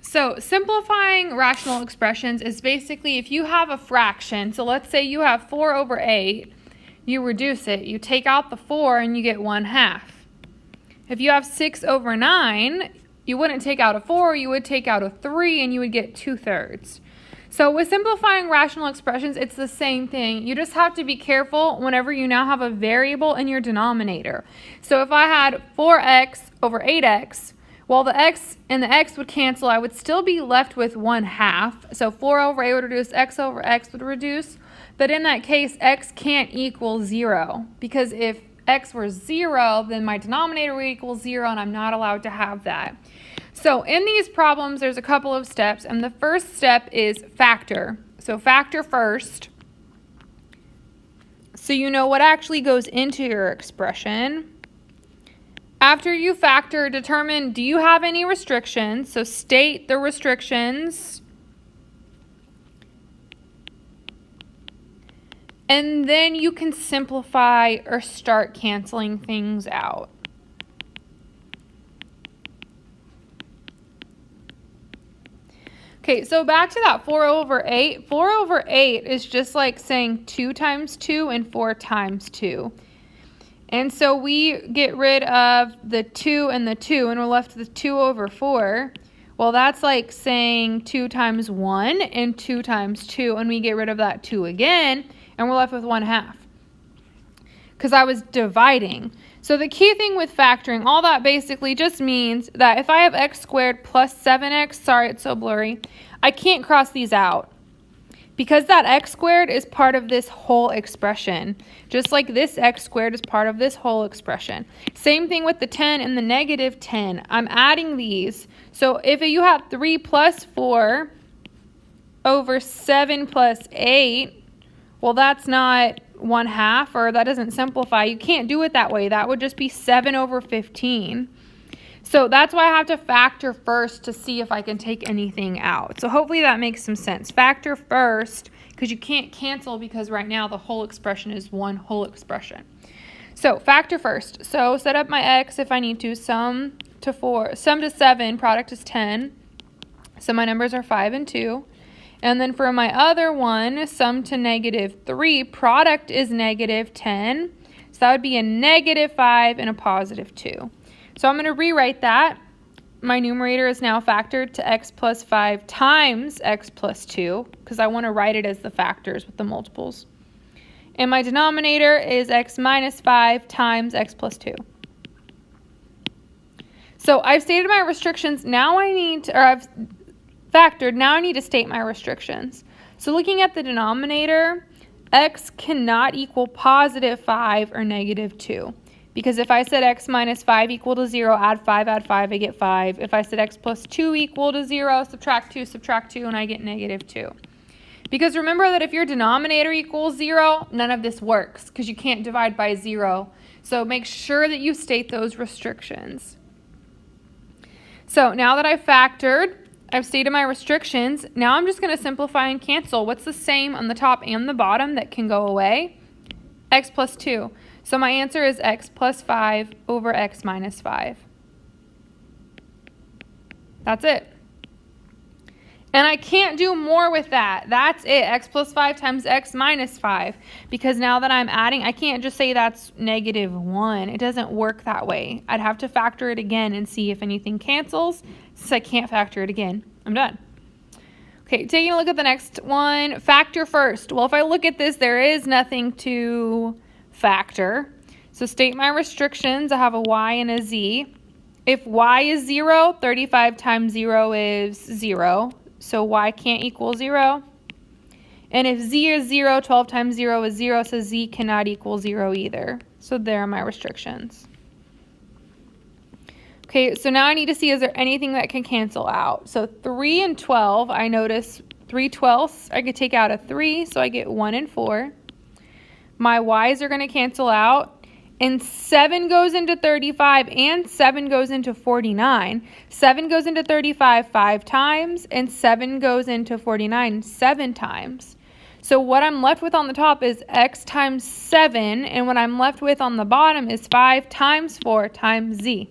So simplifying rational expressions is basically if you have a fraction, so let's say you have 4 over 8, you reduce it, you take out the 4 and you get 1/2. If you have 6 over 9, you wouldn't take out a 4, you would take out a 3 and you would get 2/3. So with simplifying rational expressions, it's the same thing. You just have to be careful whenever you now have a variable in your denominator. So if I had 4x over 8x, well, the x and the x would cancel. I would still be left with 1/2. So 4 over 8 would reduce, x over x would reduce. But in that case, x can't equal 0. Because if x were 0, then my denominator would equal 0, and I'm not allowed to have that. So in these problems, there's a couple of steps. And the first step is factor. So factor first. So you know what actually goes into your expression. After you factor, determine, do you have any restrictions? So state the restrictions. And then you can simplify or start canceling things out. Okay, so back to that 4 over 8. 4 over 8 is just like saying 2 times 2 and 4 times 2. And so we get rid of the 2 and the 2, and we're left with 2 over 4. Well, that's like saying 2 times 1 and 2 times 2, and we get rid of that 2 again, and we're left with 1/2. Because I was dividing. So the key thing with factoring, all that basically just means that if I have x squared plus 7x, sorry it's so blurry, I can't cross these out. Because that x squared is part of this whole expression. Just like this x squared is part of this whole expression. Same thing with the 10 and the negative 10. I'm adding these. So if you have 3 plus 4 over 7 plus 8, well, that's not 1/2, or that doesn't simplify. You can't do it that way. That would just be 7 over 15. So that's why I have to factor first to see if I can take anything out. So hopefully that makes some sense. Factor first, because you can't cancel because right now the whole expression is one whole expression. So factor first. So set up my x if I need to. Sum to 7, product is 10. So my numbers are 5 and 2. And then for my other one, sum to -3, product is -10. So that would be a -5 and a +2. So I'm going to rewrite that. My numerator is now factored to x plus 5 times x plus 2, because I want to write it as the factors with the multiples. And my denominator is x minus 5 times x plus 2. So I've stated my restrictions. Now I need to, or I've factored. Now I need to state my restrictions. So looking at the denominator, x cannot equal +5 or -2. Because if I said x minus 5 equal to 0, add 5, I get 5. If I said x plus 2 equal to 0, subtract 2, and I get -2. Because remember that if your denominator equals 0, none of this works because you can't divide by 0. So make sure that you state those restrictions. So now that I've factored, I've stated my restrictions. Now I'm just going to simplify and cancel. What's the same on the top and the bottom that can go away? X plus 2. So my answer is x plus 5 over x minus 5. That's it. And I can't do more with that. That's it. X plus 5 times x minus 5. Because now that I'm adding, I can't just say that's -1. It doesn't work that way. I'd have to factor it again and see if anything cancels. Since I can't factor it again, I'm done. Okay, taking a look at the next one. Factor first. Well, if I look at this, there is nothing to factor. So state my restrictions. I have a y and a z. If y is 0, 35 times 0 is 0. So y can't equal 0. And if z is 0, 12 times 0 is 0. So z cannot equal 0 either. So there are my restrictions. Okay, so now I need to see, is there anything that can cancel out? So 3 and 12, I notice 3/12. I could take out a 3, so I get 1 and 4. My y's are going to cancel out. And 7 goes into 35 and 7 goes into 49. 7 goes into 35 5 times and 7 goes into 49 7 times. So what I'm left with on the top is x times 7, and what I'm left with on the bottom is 5 times 4 times z.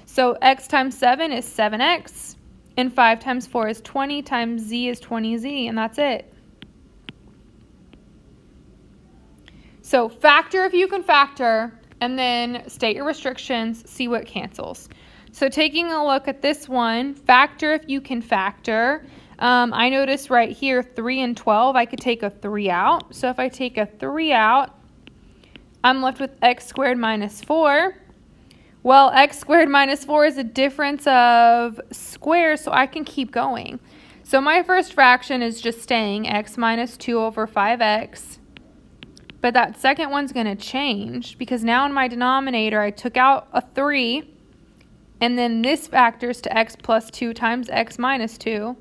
So x times 7 is 7x, And 5 times 4 is 20 times z is 20z, and that's it. So factor if you can factor, and then state your restrictions, see what cancels. So taking a look at this one, factor if you can factor. I notice right here, 3 and 12, I could take a 3 out. So if I take a 3 out, I'm left with x squared minus 4. Well, x squared minus 4 is a difference of squares, so I can keep going. So my first fraction is just staying x minus 2 over 5x. But that second one's going to change because now in my denominator, I took out a 3. And then this factors to x plus 2 times x minus 2.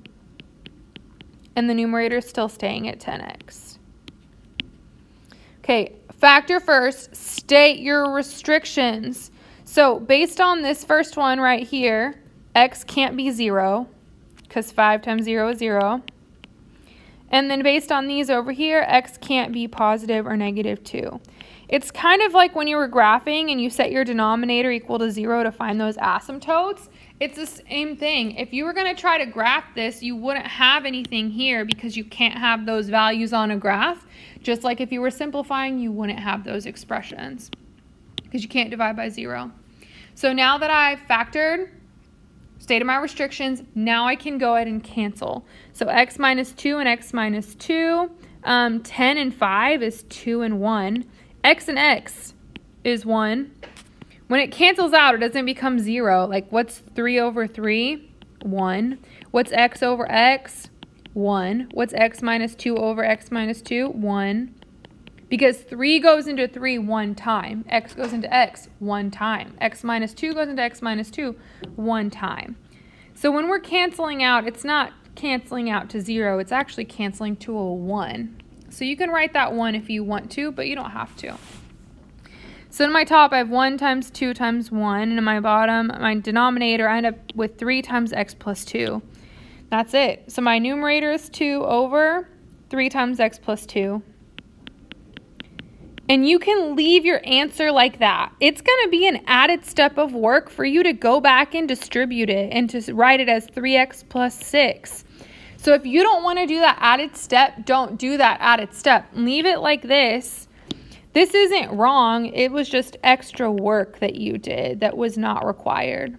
And the numerator is still staying at 10x. Okay, factor first, state your restrictions. So based on this first one right here, x can't be 0 because 5 times 0 is 0. And then based on these over here, x can't be positive or negative 2. It's kind of like when you were graphing and you set your denominator equal to 0 to find those asymptotes. It's the same thing. If you were going to try to graph this, you wouldn't have anything here because you can't have those values on a graph. Just like if you were simplifying, you wouldn't have those expressions because you can't divide by 0. So now that I've factored, stated my restrictions, now I can go ahead and cancel. So x minus 2 and x minus 2, 10 and 5 is 2 and 1. X and x is 1. When it cancels out, it doesn't become 0. Like, what's 3 over 3? 1. What's x over x? 1. What's x minus 2 over x minus 2? 1. Because 3 goes into 3 one time. X goes into x one time. X minus 2 goes into x minus 2 one time. So when we're canceling out, it's not canceling out to 0. It's actually canceling to a 1. So you can write that 1 if you want to, but you don't have to. So in my top, I have 1 times 2 times 1. And in my bottom, my denominator, I end up with 3 times x plus 2. That's it. So my numerator is 2 over 3 times x plus 2. And you can leave your answer like that. It's going to be an added step of work for you to go back and distribute it and to write it as 3x plus 6. So if you don't want to do that added step, don't do that added step. Leave it like this. This isn't wrong. It was just extra work that you did that was not required.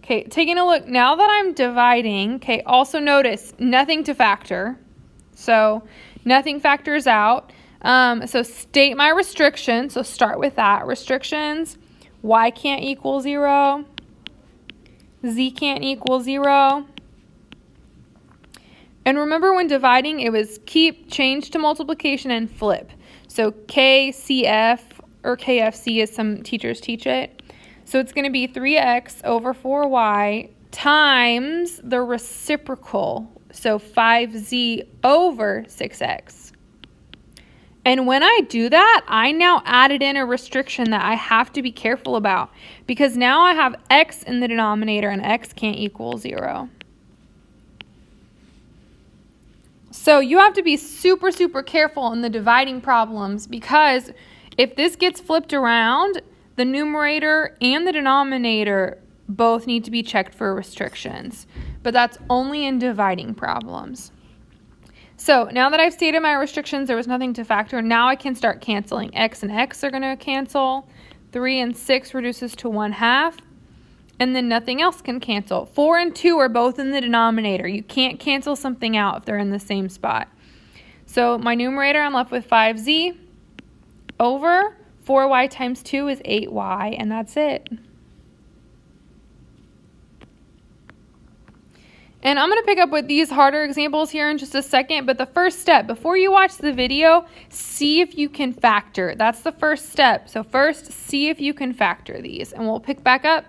Okay, taking a look. Now that I'm dividing, okay, also notice nothing to factor. So nothing factors out. So state my restrictions. So start with that. Restrictions. Y can't equal 0. Z can't equal 0. And remember when dividing, it was keep, change to multiplication, and flip. So KCF or KFC as some teachers teach it. So it's going to be 3x over 4y times the reciprocal. So 5z over 6x. And when I do that, I now added in a restriction that I have to be careful about because now I have x in the denominator and x can't equal 0. So you have to be super, super careful in the dividing problems because if this gets flipped around, the numerator and the denominator both need to be checked for restrictions. But that's only in dividing problems. So now that I've stated my restrictions, there was nothing to factor. Now I can start canceling. X and x are going to cancel. 3 and 6 reduces to 1/2. And then nothing else can cancel. 4 and 2 are both in the denominator. You can't cancel something out if they're in the same spot. So my numerator, I'm left with 5z over 4y times 2 is 8y, and that's it. And I'm going to pick up with these harder examples here in just a second, but the first step, before you watch the video, see if you can factor. That's the first step. So first, see if you can factor these, and we'll pick back up.